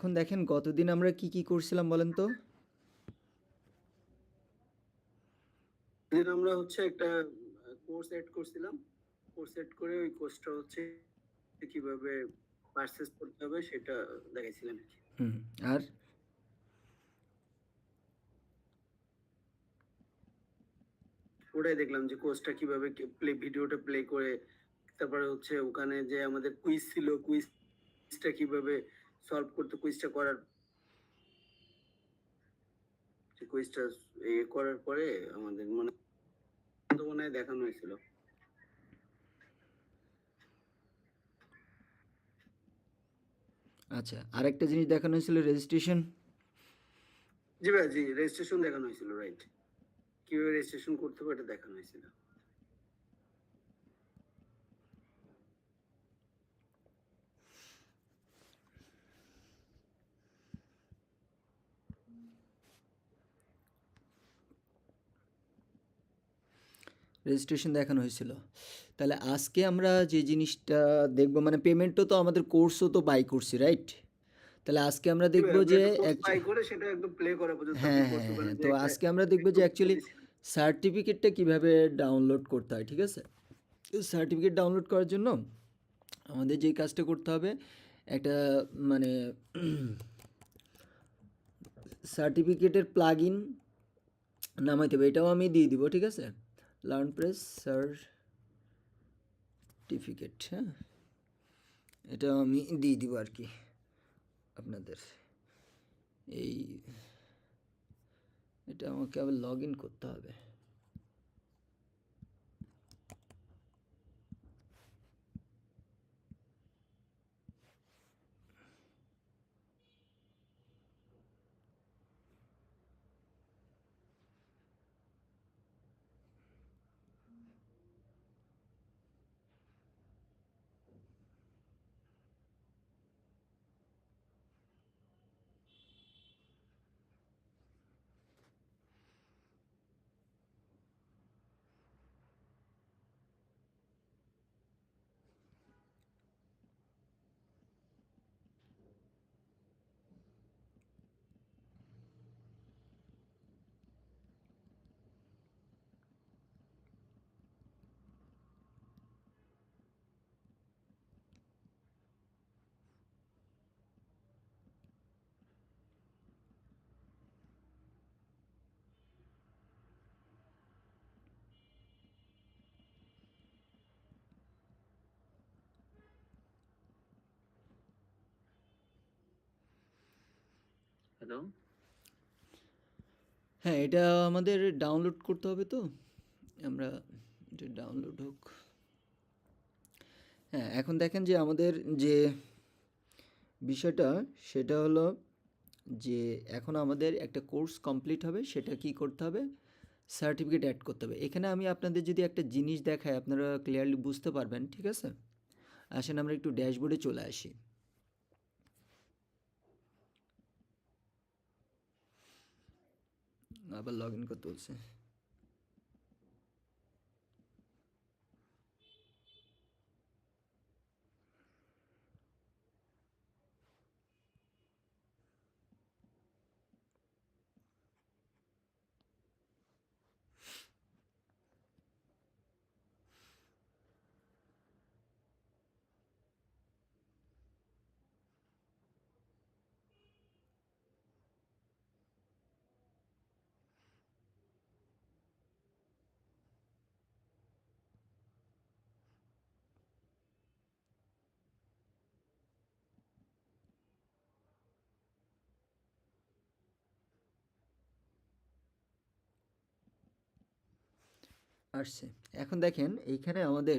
এখন দেখেন গতদিন আমরা কি কি করছিলাম বলেন তো? দিন আমরা হচ্ছে একটা কোর্স এড করছিলাম। কোর্স এড করে ওই কোর্সটা হচ্ছে কিভাবে পারচেজ করতে হবে সেটা দেখাইছিলাম আরকি। হুম। আর ওটাই দেখলাম যে কোর্সটা কিভাবে ভিডিওটা প্লে করে তারপরে হচ্ছে ওখানে যে আমাদের কুইজ ছিল, কুইজটা কিভাবে সলভ করতে কুইজটা করার কুইজটা করার পরে আমাদের মনে হয় দেখানো হয়েছিল। আচ্ছা, আরেকটা জিনিস দেখানো হয়েছিল রেজিস্ট্রেশন। জি ভাই, জি রেজিস্ট্রেশন দেখানো হয়েছিল, রাইট। কিভাবে রেজিস্ট্রেশন করতে হবে এটা দেখানো হয়েছিল। রেজিস্ট্রেশন দেখানো হয়েছিল। তাহলে আজকে আমরা যে জিনিসটা দেখব মানে পেমেন্টও তো আমাদের কোর্সও তো বাই করছি, রাইট? তাহলে আজকে আমরা জি ভাই, দেখব আমরা যে একটা কোর্স বাই করে সেটা একদম প্লে করা পর্যন্ত আপনি হ্যাঁ, করতে হ্যাঁ, পারেন হ্যাঁ। যে তো একটা আজকে আমরা দেখব যে একটু বলে অ্যাকচুয়ালি দিছিলাম। সার্টিফিকেটটা কিভাবে ডাউনলোড করতে হয়, ঠিক আছে? সার্টিফিকেট ডাউনলোড করার জন্য আমাদের যেই কাজটা করতে হবে একটা মানে সার্টিফিকেটের প্লাগইন নামাইতে হবে, এটাও আমি দিয়ে দিব, ঠিক আছে? লার্ন প্রেস সার্টিফিকেট, হ্যাঁ, এটাও আমি দিয়ে দিব আর কি আপনাদের। এই এটা আমাকে আবার লগ ইন করতে হবে। হ্যালো। হ্যাঁ, এটা আমাদের ডাউনলোড করতে হবে তো। আমরা এটা ডাউনলোড হোক। হ্যাঁ, এখন দেখেন যে আমাদের যে বিষয়টা সেটা হলো যে এখন আমাদের একটা কোর্স কমপ্লিট হবে, সেটা কি করতে হবে? সার্টিফিকেট অ্যাড করতে হবে। এখানে আমি আপনাদের যদি একটা জিনিস দেখাই আপনারা ক্লিয়ারলি বুঝতে পারবেন, ঠিক আছে? আসেন আমরা একটু ড্যাশবোর্ডে চলে আসি। আবার লগ ইন করতে বলছে। আসছে। এখন দেখেন এইখানে আমাদের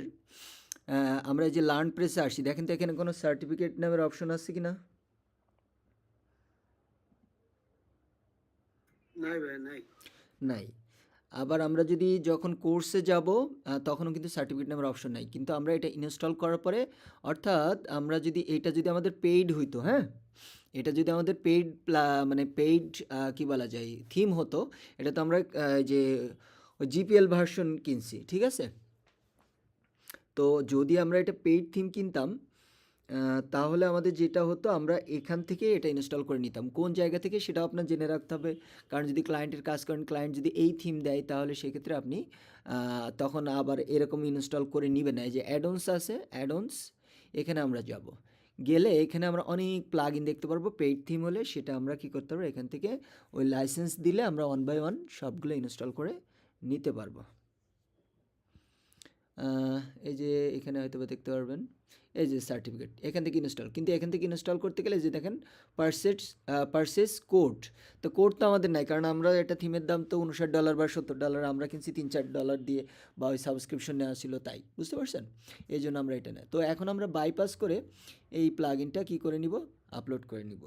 আমরা এই যে লার্ন প্রেসে আসি, দেখেন তো এখানে কোনো সার্টিফিকেট নামের অপশন আছে কি না? নাই ভাই, নাই। নাই। আবার আমরা যদি যখন কোর্সে যাব তখনও কিন্তু সার্টিফিকেট নামের অপশন নাই। কিন্তু আমরা এটা ইনস্টল করার পরে অর্থাৎ আমরা যদি এটা যদি আমাদের পেইড হইতো, হ্যাঁ? এটা যদি আমাদের পেইড মানে পেইড কি বলা যায় থিম হতো, এটা তো আমরা যে জিপিএল ভার্সন কিনছি, ঠিক আছে? তো যদি আমরা এটা পেইড থিম কিনতাম তাহলে আমাদের যেটা হতো আমরা এখান থেকে এটা ইনস্টল করে নিতাম। কোন জায়গা থেকে সেটাও আপনার জেনে রাখতে হবে। কারণ যদি ক্লায়েন্টের কাজ করেন, ক্লায়েন্ট যদি এই থিম দেয় তাহলে সেক্ষেত্রে আপনি তখন আবার এরকম ইনস্টল করে নিবেন না। এই যে অ্যাডঅনস আছে, অ্যাডঅনস এখানে আমরা যাব। গেলে এখানে আমরা অনেক প্লাগইন দেখতে পারবো। পেইড থিম হলে সেটা আমরা কি করতে পারবো, এখান থেকে ওই লাইসেন্স দিলে আমরা 1 বাই 1 সবগুলো ইনস্টল করে নিতে পারবো। এই যে এখানে হয়তোবা দেখতে পারবেন এই যে সার্টিফিকেট এখান থেকে ইনস্টল, কিন্তু এখান থেকে ইনস্টল করতে গেলে যে দেখেন পারচেস কোড, তো কোড তো আমাদের নাই, কারণ আমরা এটা থিমের দাম তো $59 বা $70, আমরা কিনছি $3-4 দিয়ে, বা ওই সাবস্ক্রিপশন নেওয়া ছিল তাই, বুঝতে পারছেন? এই জন্য আমরা এটা নেই। তো এখন আমরা বাইপাস করে এই প্লাগইনটা কি করে নিব, আপলোড করে নিব।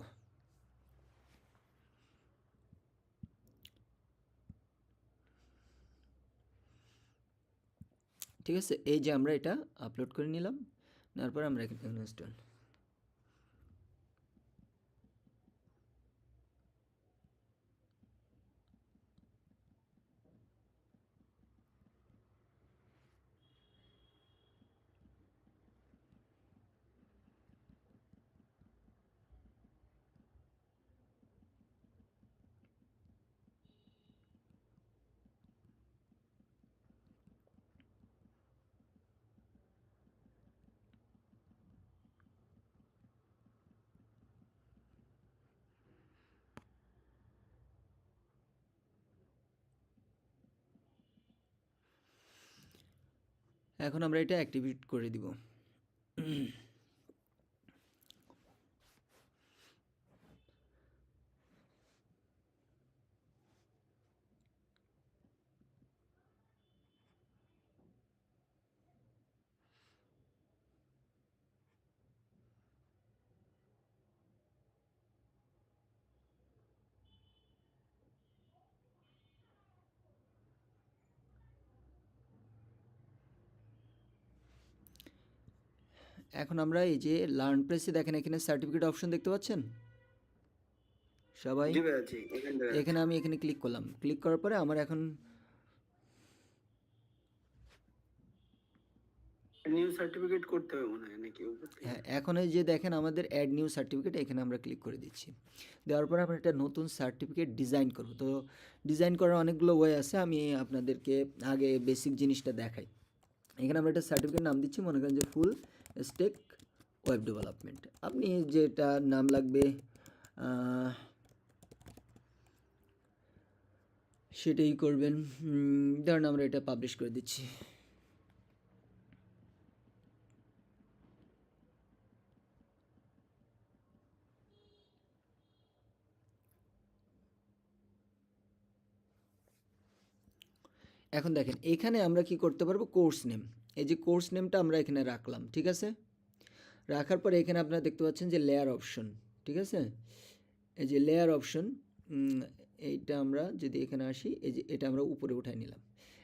ঠিক আছে, এই যে আমরা এটা আপলোড করে নিলাম, নেওয়ার পর আমরা এখানে ইনস্টল। এখন আমরা এটা অ্যাক্টিভেট করে দিব। এখন আমরা এই যে লার্ন প্রেসে দেখেন এখানে সার্টিফিকেট অপশন দেখতে পাচ্ছেন সবাই? জি ভাইয়া, জি এখানে দেখা এখানে আমি এখানে ক্লিক করলাম, ক্লিক করার পরে আমার এখন নিউ সার্টিফিকেট করতে হবে মনে হয় নাকি উপর থেকে? হ্যাঁ, এখন এই যে দেখেন আমাদের অ্যাড নিউ সার্টিফিকেট, এখানে আমরা ক্লিক করে দিচ্ছি। দেওয়ার পরে আমরা একটা নতুন সার্টিফিকেট ডিজাইন করব। তো ডিজাইন করার অনেকগুলো ওয়ে আছে, আমি আপনাদেরকে আগে বেসিক জিনিসটা দেখাই। এখানে আমরা একটা সার্টিফিকেট নাম দিচ্ছি, মনে করেন যে ফুল স্ট্যাক ওয়েব ডেভেলপমেন্ট। আপনি যেটা নাম লাগবে সেটাই করবেন। ধরেন আমরা এটা পাবলিশ করে দিচ্ছি। এখন দেখেন এখানে আমরা কি করতে পারবো, কোর্স নেম, এই যে কোর্স নেমটা আমরা এখানে রাখলাম, ঠিক আছে? রাখার পরে এখানে আপনারা দেখতে পাচ্ছেন যে লেয়ার অপশন, ঠিক আছে? এই যে লেয়ার অপশন, এইটা আমরা যদি এখানে আসি, এই যে এটা আমরা উপরে উঠাই নিলাম।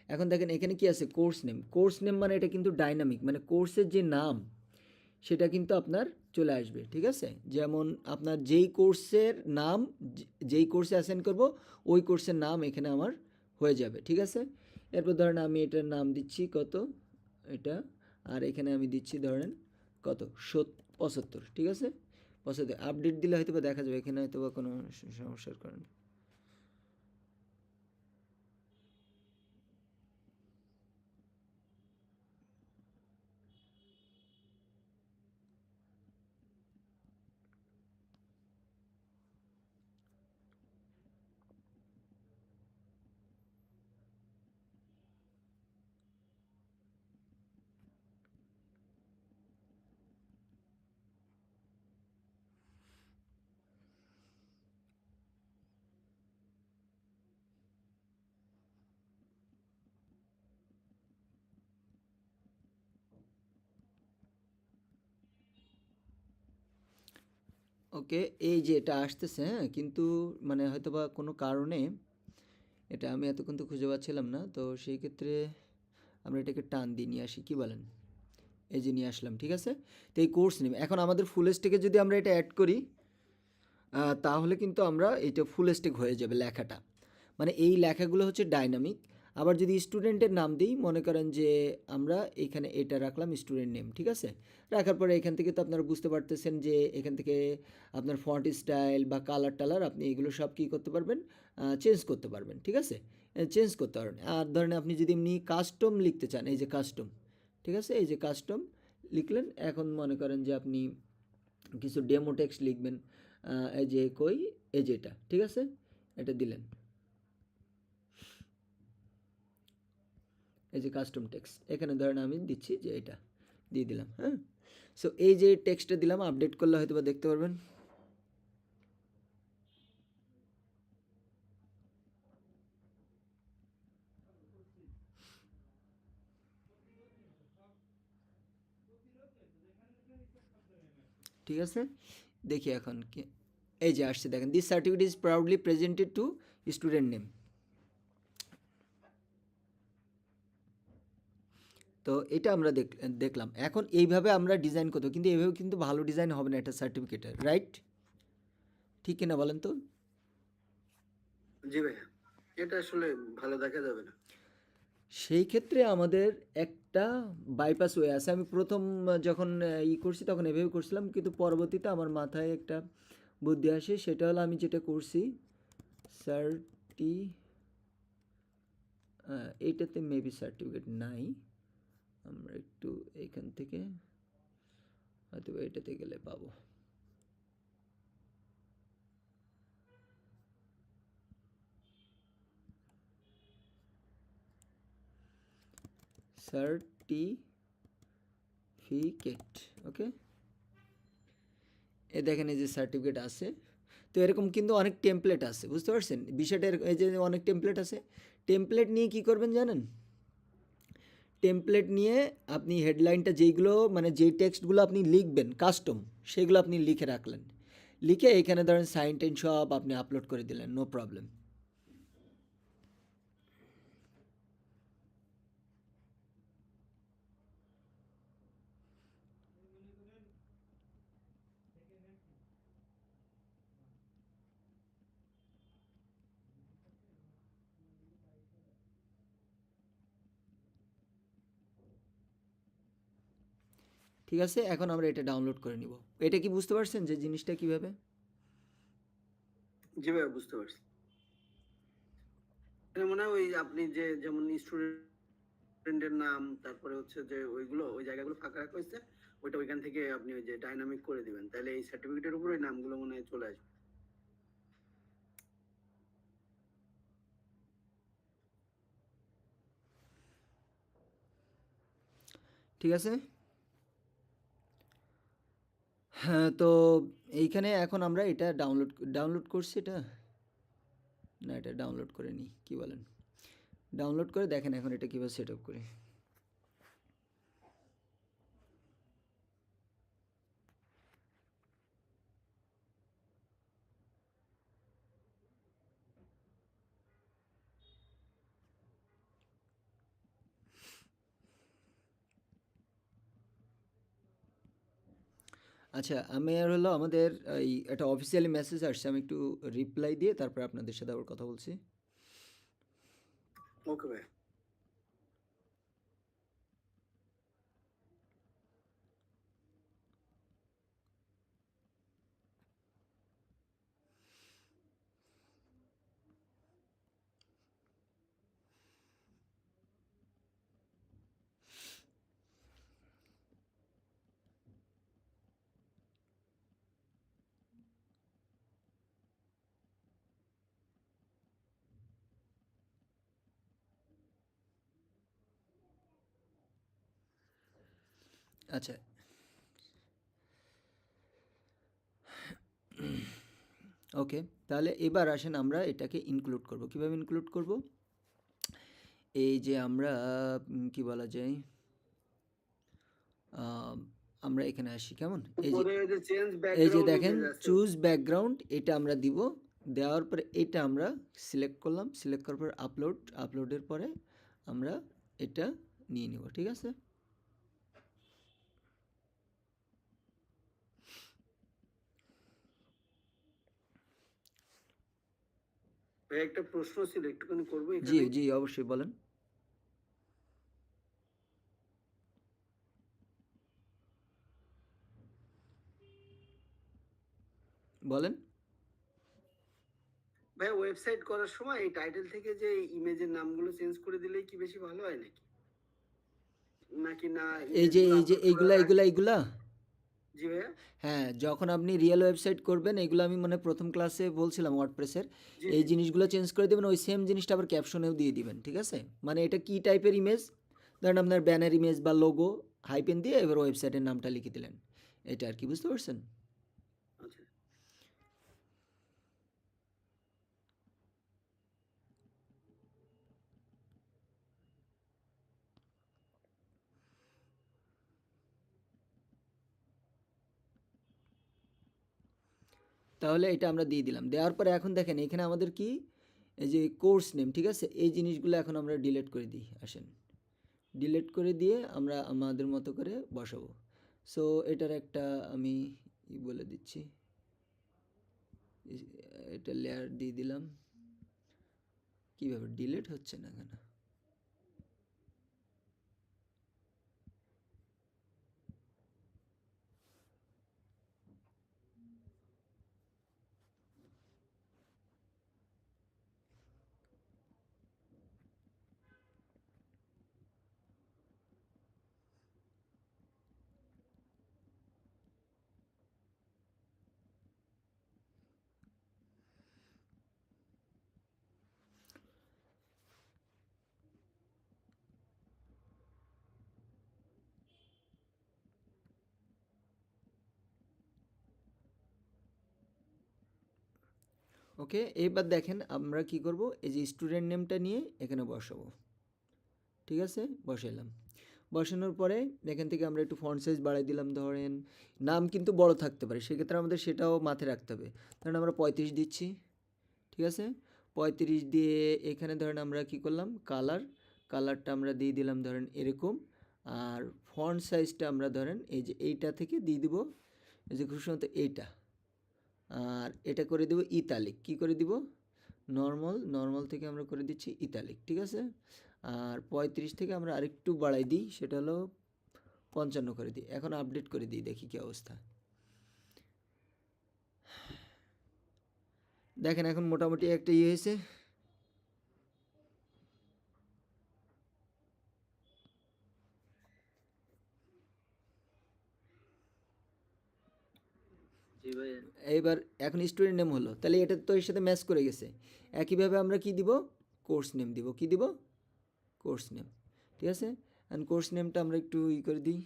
এখন দেখেন এখানে কি আছে, কোর্স নেম। কোর্স নেম মানে এটা কিন্তু ডাইনামিক, মানে কোর্সের যে নাম সেটা কিন্তু আপনার চলে আসবে, ঠিক আছে? যেমন আপনার যেই কোর্সের নাম, যেই কোর্সে অ্যাসাইন করব ওই কোর্সের নাম এখানে আমার হয়ে যাবে, ঠিক আছে? এরপর ধরেন আমি এটার নাম দিচ্ছি কত, এটা, আর এখানে আমি দিচ্ছি ধরেন কত 75, ঠিক আছে? 75 আপডেট দিলে হয়তো বা দেখা যাবে, এখানে হয়তো বা কোনো সমস্যার কারণে। ওকে, এই যে এটা আসতেছে, হ্যাঁ, কিন্তু মানে হয়তো বা কোনো কারণে এটা আমি এতক্ষণ তো খুঁজে পাচ্ছিলাম না, তো সেই ক্ষেত্রে আমরা এটাকে টান দিয়ে নিয়ে আসি, কি বলেন? এই যে নিয়ে আসলাম, ঠিক আছে? তো এই কোর্স নেম, এখন আমাদের ফুল স্ট্যাকে যদি আমরা এটা অ্যাড করি তাহলে কিন্তু আমরা এটা ফুল স্ট্যাক হয়ে যাবে লেখাটা। মানে এই লেখাগুলো হচ্ছে ডাইনামিক, আবার যদি স্টুডেন্টের নাম দিই, মনে করেন যে আমরা এখানে এটা রাখলাম স্টুডেন্ট নেম, ঠিক আছে? রাখার পরে এখান থেকে তো আপনারা বুঝতে পারতেছেন যে এখান থেকে আপনার ফন্ট স্টাইল বা কালার টালার আপনি এগুলো সব কী করতে পারবেন, চেঞ্জ করতে পারবেন, ঠিক আছে? চেঞ্জ করতে পারবেন। আর ধরেন আপনি যদি এমনি কাস্টম লিখতে চান, এই যে কাস্টম, ঠিক আছে? এই যে কাস্টম লিখলেন। এখন মনে করেন যে আপনি কিছু ডেমো টেক্সট লিখবেন, এই যে কই, এই যে এটা, ঠিক আছে? এটা দিলেন, এই যে কাস্টম টেক্সট, এখানে ধরেন আমি দিচ্ছি যে এটা দিয়ে দিলাম, হ্যাঁ? সো এই যে টেক্সটটা দিলাম, আপডেট করলে হয়তো বা দেখতে পারবেন। ঠিক আছে, দেখি এখন কি, এই যে আসছে দেখেন, this certificate is proudly presented to student name. তো এটা আমরা দেখলাম। এখন এইভাবে আমরা ডিজাইন করতে, কিন্তু এইভাবে কিন্তু ভালো ডিজাইন হবে না এটা সার্টিফিকেটের, রাইট? ঠিক কিনা বলেন তো? জি ভাইয়া, এটা আসলে ভালো দেখা যাবে না। সেই ক্ষেত্রে আমাদের একটা বাইপাস ওয়ে আছে। আমি প্রথম যখন করছি তখন এভাবে করছিলাম, কিন্তু পরবর্তীতে আমার মাথায় একটা বুদ্ধি আসে, সেটা হলো আমি যেটা করছি, সার্টি এইটাতে মেবি সার্টিফিকেট নাই, আমরা একটু এখান থেকে হয়তো এটাতে গেলে পাবো। সার্টিফিকেট, ওকে, এ দেখেন এই যে সার্টিফিকেট আছে। তো এরকম কিন্তু অনেক টেমপ্লেট আছে, বুঝতে পারছেন বিষয়টা? এই যে অনেক টেমপ্লেট আছে, টেমপ্লেট নিয়ে কি করবেন জানেন? টেমপ্লেট নিয়ে আপনি হেডলাইনটা যেইগুলো মানে যেই টেক্সটগুলো আপনি লিখবেন কাস্টম, সেগুলো আপনি লিখে রাখলেন, লিখে এখানে ধরেন সাইন টাইন সব আপনি আপলোড করে দিলেন, নো প্রবলেম। ঠিক আছে, এখন আমরা এটা ডাউনলোড করে নিব। এটা কি বুঝতে পারছেন যে জিনিসটা কিভাবে? জি ভাইয়া, বুঝতে পারছি। এটা মনে হয় ওই আপনি যে যেমন স্টুডেন্টের নাম, তারপরে হচ্ছে যে ওইগুলো ওই জায়গাগুলো ফাঁকা রাখা হয়েছে, ওইটা ওইখান থেকে আপনি ওই যে ডাইনামিক করে দিবেন, তাহলে এই সার্টিফিকেটের উপর ওই নামগুলো মনে হয় চলে আসবে। ঠিক আছে, হ্যাঁ। তো এইখানে এখন আমরা এটা ডাউনলোড করছি এটা, না এটা ডাউনলোড করে নিই, কী বলেন? ডাউনলোড করে দেখেন এখন এটা কীভাবে সেট আপ করি। আচ্ছা, আমি আর হলো আমাদের এই একটা অফিসিয়ালি মেসেজ আসছে, আমি একটু রিপ্লাই দিয়ে তারপরে আপনাদের সাথে আবার কথা বলছি। ওকে ভাইয়া। আচ্ছা, ওকে, তাহলে এবার আসেন আমরা এটাকে ইনক্লুড করব। কিভাবে ইনক্লুড করব? এই যে আমরা কি বলা যায়, আম, আমরা এখানে আসি কেমন, এই যে উপরে ওই যে চেঞ্জ এই যে ব্যাকগ্রাউন্ড দেখেন ইমেজ আছে। চুজ ব্যাকগ্রাউন্ড, এটা আমরা দিব। দেওয়ার পরে এটা আমরা সিলেক্ট করলাম, সিলেক্ট করার পর আপলোডের পরে আমরা এটা নিয়ে নিব, ঠিক আছে? ভাই, একটা প্রশ্ন ছিল, একটুখানি করবো জি এখানে। জি অবশ্যই বলেন। বলেন। ভাইয়া ওয়েবসাইট করার সময় এই টাইটেল থেকে যে ইমেজের নামগুলো চেঞ্জ করে দিলেই কি বেশি ভালো হয় নাকি? নাকি না এই যে ইমেজগুলো এই যে আপলোড করার এইগুলা আগে? এইগুলা এইগুলা জি ভাইয়া? হ্যাঁ, যখন আপনি রিয়েল ওয়েবসাইট করবেন, এগুলো আমি মানে প্রথম ক্লাসে বলছিলাম ওয়ার্ডপ্রেসের, জি, এই জি। জিনিসগুলো চেঞ্জ করে দেবেন, ওই সেম জিনিসটা আবার ক্যাপশনেও দিয়ে দিবেন, ঠিক আছে? মানে এটা কি টাইপের ইমেজ, ধরেন আপনার ব্যানার ইমেজ বা লোগো, হাইপেন দিয়ে এবার ওয়েবসাইটের নামটা লিখে দিলেন, এটা আর কি, বুঝতে পারছেন? আচ্ছা। তাহলে এটা আমরা দিয়ে দিলাম, দেওয়ার পরে এখন দেখেন এখানে আমাদের কি, এই যে কোর্স নেম, ঠিক আছে, এই জিনিসগুলো এখন আমরা ডিলিট করে দিই, আসেন ডিলিট করে দিয়ে আমরা আমাদের মতো করে বসাবো। সো এটার একটা আমি বলে দিচ্ছি, এটা লেয়ার দিয়ে দিলাম। কীভাবে ডিলিট হচ্ছে না কেন? ওকে, এবার দেখেন আমরা কি করব, এই যে স্টুডেন্ট নেমটা নিয়ে এখানে বসাবো, ঠিক আছে, বসাইলাম। বসানোর পরে এখান থেকে আমরা একটু ফন্ট সাইজ বাড়াই দিলাম, ধরেন নাম কিন্তু বড় থাকতে পারে, সেক্ষেত্রে আমাদের সেটাও মাথায় রাখতে হবে। ধরেন আমরা 35 দিচ্ছি, ঠিক আছে, 35 দিয়ে এখানে ধরেন আমরা কি করলাম, কালারটা আমরা দিয়ে দিলাম ধরেন এরকম, আর ফন্ট সাইজটা আমরা ধরেন এই যে এইটা থেকে দিয়ে দিব, এই যে খুশি মতো এইটা, আর এটা করে দেব ইতালিক, কি করে দিব, নর্মাল থেকে আমরা করে দিচ্ছি ইতালিক, ঠিক আছে। আর 35 থেকে আমরা আরেকটু বাড়াই দিই, সেটা হলো 55 করে দিই। এখন আপডেট করে দিই, দেখি কি অবস্থা। দেখেন এখন মোটামুটি একটা ইয়ে হয়েছে। জি ভাইয়া। এইবার এখন স্টুডেন্ট নেম হলো, তাহলে এটা তো এর সাথে ম্যাচ করে গেছে। একইভাবে আমরা কি দিব, কোর্স নেম দিব, কি দিব, কোর্স নেম, ঠিক আছে। অ্যান্ড কোর্স নেমটা আমরা একটু করে দিই,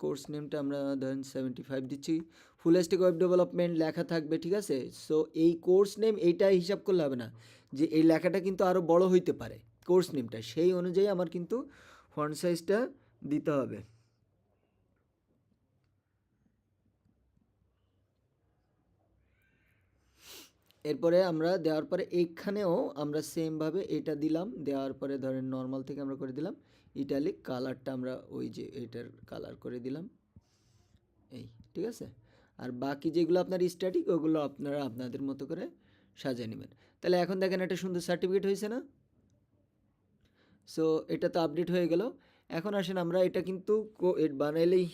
কোর্স নেমটা আমরা ধরেন 75 দিচ্ছি। ফুল স্ট্যাক ওয়েব ডেভেলপমেন্ট লেখা থাকবে, ঠিক আছে। সো এই কোর্স নেম এইটা হিসাব করলে হবে না, যে এই লেখাটা কিন্তু আরও বড় হইতে পারে কোর্স নেমটা, সেই অনুযায়ী আমার কিন্তু ফন্ট সাইজটা দিতে হবে। এরপরে আমরা দেওয়ার পরে এইখানেও আমরা সেমভাবে এটা দিলাম, দেওয়ার পরে ধরেন নর্মাল থেকে আমরা করে দিলাম ইটালিক, কালারটা আমরা ওই যে এটার কালার করে দিলাম, এই, ঠিক আছে। আর বাকি যেগুলো আপনার স্ট্যাটিক, ওগুলো আপনারা আপনাদের মতো করে সাজিয়ে নেবেন। তাহলে এখন দেখেন একটা সুন্দর সার্টিফিকেট হয়েছে না? সো এটা তো আপডেট হয়ে গেল। এখন আসেন আমরা এটা কিন্তু বানাইলেই,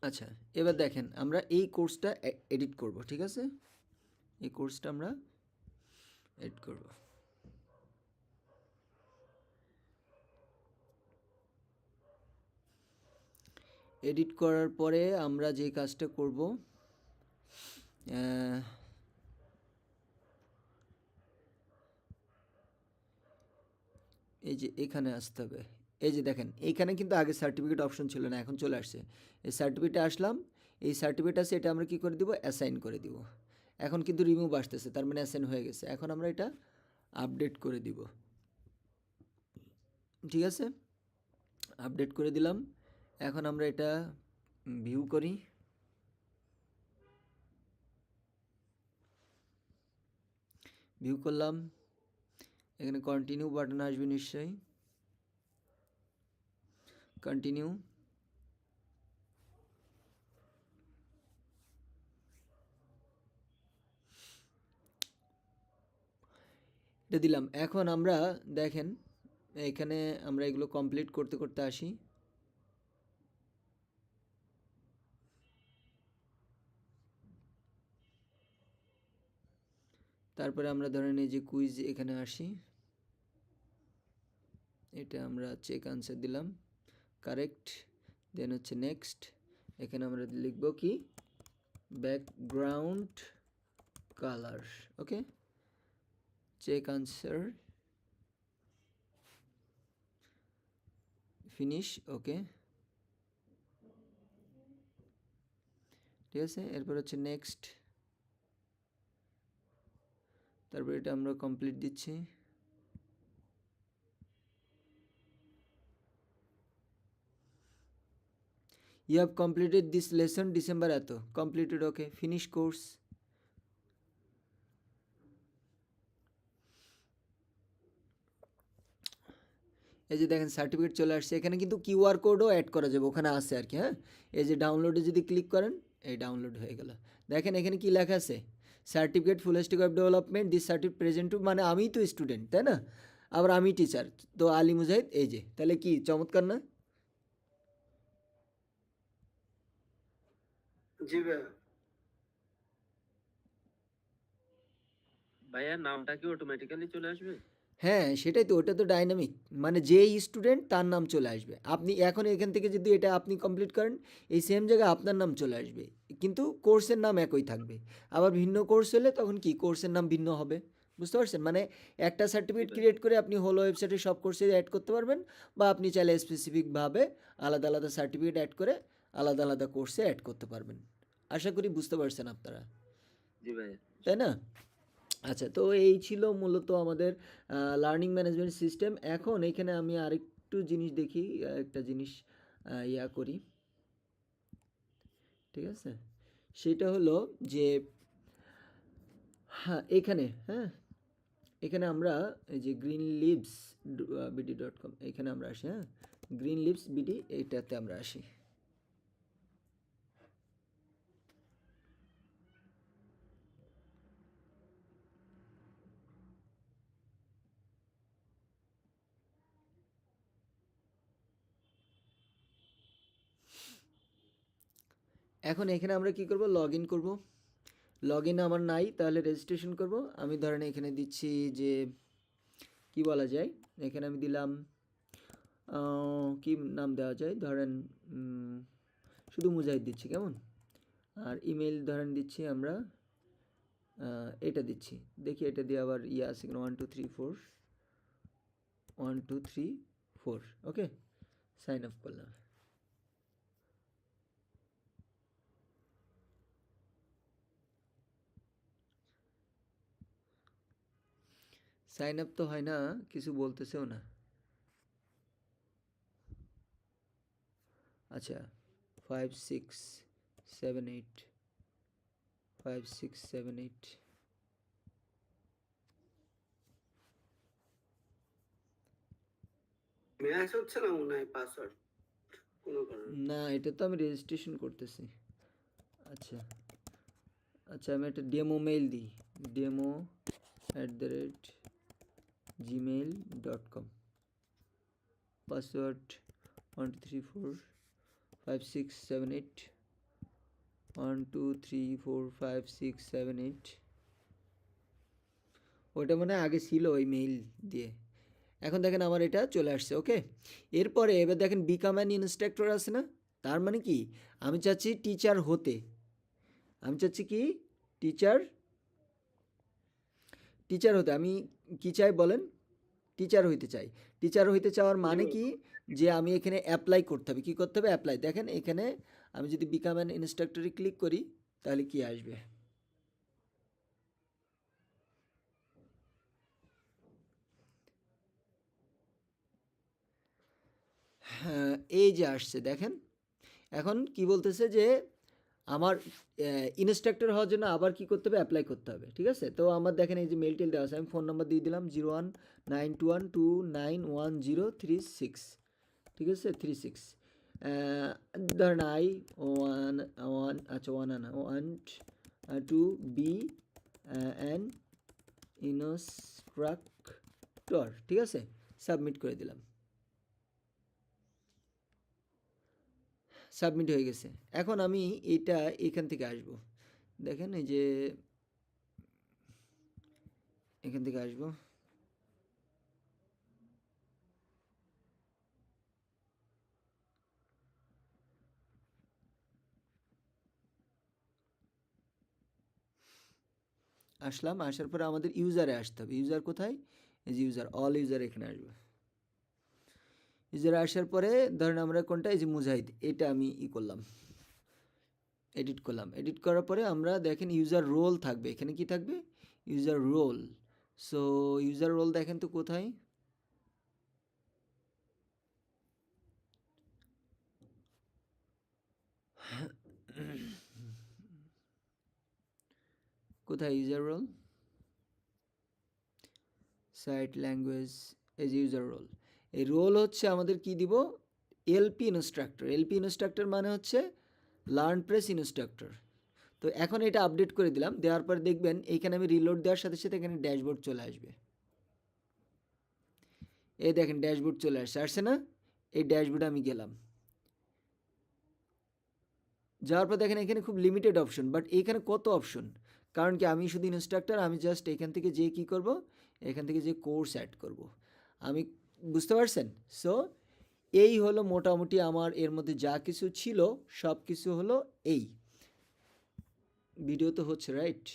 আচ্ছা, এবার দেখেন আমরা এই কোর্সটা এডিট করব, ঠিক আছে, এই কোর্সটা আমরা এডিট করব। এডিট করার পরে আমরা যে কাজটা করব, এই যে এখানে আসতে হবে। এই যে দেখেন এইখানে কিন্তু আগে সার্টিফিকেট অপশন ছিল না, এখন চলে আসছে। এই সার্টিফিকেটে আসলাম, এই সার্টিফিকেট আছে, এটা আমরা কি করে দিব, অ্যাসাইন করে দিব। এখন কিন্তু রিমুভ আসতেছে, তার মানে অ্যাসাইন হয়ে গেছে। এখন আমরা এটা আপডেট করে দিব, ঠিক আছে, আপডেট করে দিলাম। এখন আমরা এটা ভিউ করি, ভিউ করলাম। এখানে কন্টিনিউ বাটন আসবে নিশ্চয়ই, কন্টিনিউ। এটা দিলাম। এখন আমরা দেখেন এখানে আমরা এগুলো কমপ্লিট করতে করতে আসি। তারপরে আমরা ধরেন এই যে কুইজ এখানে আসি, এটা আমরা চেক আনসার দিলাম, কারেক্ট। দেন হচ্ছে নেক্সট, এখানে আমরা লিখব কি ব্যাকগ্রাউন্ড কালার, ওকে, চেক আনসার, ফিনিশ, ওকে, ঠিক আছে। এরপর হচ্ছে নেক্সট, তারপর এটা আমরা কমপ্লিট দিচ্ছি। You have completed this lesson December এত completed, ওকে, ফিনিশ কোর্স। এই যে দেখেন সার্টিফিকেট চলে আসছে। এখানে কিন্তু কিউআর কোডও অ্যাড করা যাবে, ওখানে আছে আর কি। হ্যাঁ, এই যে ডাউনলোডে যদি ক্লিক করেন, এই ডাউনলোড হয়ে গেল। দেখেন এখানে কি লেখা আছে, certificate full stack web development, this certificate present two, মানে আমি তো স্টুডেন্ট, তাই না, আবার আমি টিচার, তো আলী মুজাহিদ, এই যে, তাহলে কি চমৎকার না? জি ভাইয়া। ভাইয়া নামটা কি অটোমেটিক্যালি চলে আসবে? হ্যাঁ, সেটাই তো, ওটা তো ডাইনামিক, মানে যেই স্টুডেন্ট তার নাম চলে আসবে। আপনি এখন এখান থেকে যদি এটা আপনি কমপ্লিট করেন, এই সেম জায়গায় আপনার নাম চলে আসবে, কিন্তু কোর্সের নাম একই থাকবে। আবার ভিন্ন কোর্স হলে তখন কি কোর্সের নাম ভিন্ন হবে, বুঝতে পারছেন? মানে একটা সার্টিফিকেট ক্রিয়েট করে আপনি হলো ওয়েবসাইটে সব কোর্সে অ্যাড করতে পারবেন, বা আপনি চাইলে স্পেসিফিকভাবে আলাদা আলাদা সার্টিফিকেট অ্যাড করে আলাদা আলাদা কোর্সে অ্যাড করতে পারবেন। আশা করি বুঝতে পারছেন আপনারা, জি ভাইয়া। তাই না? আচ্ছা, তো এই ছিল মূলত আমাদের লার্নিং ম্যানেজমেন্ট সিস্টেম। এখন এখানে আমি আরেকটু জিনিস দেখি, একটা জিনিস ইয়া করি, ঠিক আছে? সেটা হলো যে হ্যাঁ, এখানে, হ্যাঁ, এখানে আমরা এই যে গ্রিন লিভস বিডি.com, এখানে আমরা আসি। হ্যাঁ, গ্রিন লিভস বিডি, এইটাতে আমরা আসি। এখন এখানে আমরা কি করব, লগ ইন করবো। লগ ইন আমার নাই, তাহলে রেজিস্ট্রেশন করব। আমি ধরেন এখানে দিচ্ছি যে কি বলা যায়, এখানে আমি দিলাম কি নাম দেওয়া যায়, ধরেন শুধু মুজাহিদ দিচ্ছি, কেমন? আর ইমেল ধরেন দিচ্ছি আমরা এটা দিচ্ছি, দেখি এটা দিয়ে আবার ইয়ে আছে কিনা, 1 2 3 4, ওকে, সাইন আপ করলাম। সাইন আপ তো হয় না, কিছু বলতেছেও না। আচ্ছা, 5 6 7 8, 5 6 7 8, ম্যাচ হচ্ছে না মনে হয় পাসওয়ার্ড কোনো কারণে। না, এটা তো আমি রেজিস্ট্রেশন করতেছি। আচ্ছা আচ্ছা, আমি একটা ডেমো মেইল দিই, demo@gmail.com, পাসওয়ার্ড 1 2 3 4 5 6 7 8, 1 2 3 4 5 6 7 8, ওটা মানে আগে ছিল ওই মেইল দিয়ে। এখন দেখেন আমার এটা চলে আসছে, ওকে। এরপরে এবার দেখেন বিকাম অ্যান ইনস্ট্রাক্টর আছে না, তার মানে কি আমি চাচ্ছি টিচার হতে, আমি চাচ্ছি কি টিচার টিচার হতে, আমি কি চাই বলেন, টিচার হইতে চাই। টিচার হইতে চাওয়ার মানে কি, যে আমি এখানে অ্যাপ্লাই করতে হবে, কি করতে হবে, অ্যাপ্লাই। দেখেন এখানে আমি যদি বিকাম অ্যান ইনস্ট্রাক্টরে ক্লিক করি, তাহলে কি আসবে, হ্যাঁ, এই যে আসছে দেখেন। এখন কি বলতেছে যে আমার ইনস্ট্রাক্টর হওয়ার জন্য আবার কি করতে হবে, অ্যাপ্লাই করতে হবে, ঠিক আছে। তো আমার দেখেন এই যে মেল টেল দেওয়া আছে, আমি ফোন নাম্বার দিয়ে দিলাম 0192129136, ঠিক আছে 36। ধরেন আচ্ছা 1 অ্যান ইনস্ট্রাক্টর, ঠিক আছে, সাবমিট করে দিলাম। সাবমিট হয়ে গেছে। এখন আমি এটা এখান থেকে আসব, দেখেন এই যে এখান থেকে আসব, আসলাম। আসার পরে আমাদের ইউজারে আসতে হবে। ইউজার কোথায়, এই যে ইউজার, অল ইউজার এখানে আসবে। ইউজারে আসার পরে ধরেন আমরা কোনটা, এই যে মুজাহিদ, এটা আমি করলাম, এডিট করলাম। এডিট করার পরে আমরা দেখেন ইউজার রোল থাকবে, এখানে কি থাকবে, user role. So user role দেখেন তো কোথায়, কোথায় ইউজার রোল, সাইট ল্যাঙ্গুয়েজ, এই যে ইউজার রোল। এই রোল হচ্ছে আমাদের কি দিব, এলপি ইনস্ট্রাক্টর। এলপি ইনস্ট্রাক্টর মানে হচ্ছে লার্ন প্রেস ইনস্ট্রাক্টর। তো এখন এটা আপডেট করে দিলাম, দেওয়ার পর দেখবেন এইখানে আমি রিলোড দেওয়ার সাথে সাথে এখানে ড্যাশবোর্ড চলে আসবে। এই দেখেন ড্যাশবোর্ড চলে আসছে না, এই ড্যাশবোর্ডে আমি গেলাম। যাওয়ার পর দেখেন এখানে খুব লিমিটেড অপশন, বাট এইখানে কত অপশন, কারণ কি আমি শুধু ইনস্ট্রাক্টর, আমি জাস্ট এখান থেকে যে কি করব, এখান থেকে যে কোর্স অ্যাড করব আমি, বুঝতে পারছেন। সো এই হলো মোটামুটি আমার এর মধ্যে যা কিছু ছিল সব কিছু হলো এই ভিডিও তো হচ্ছে, রাইট।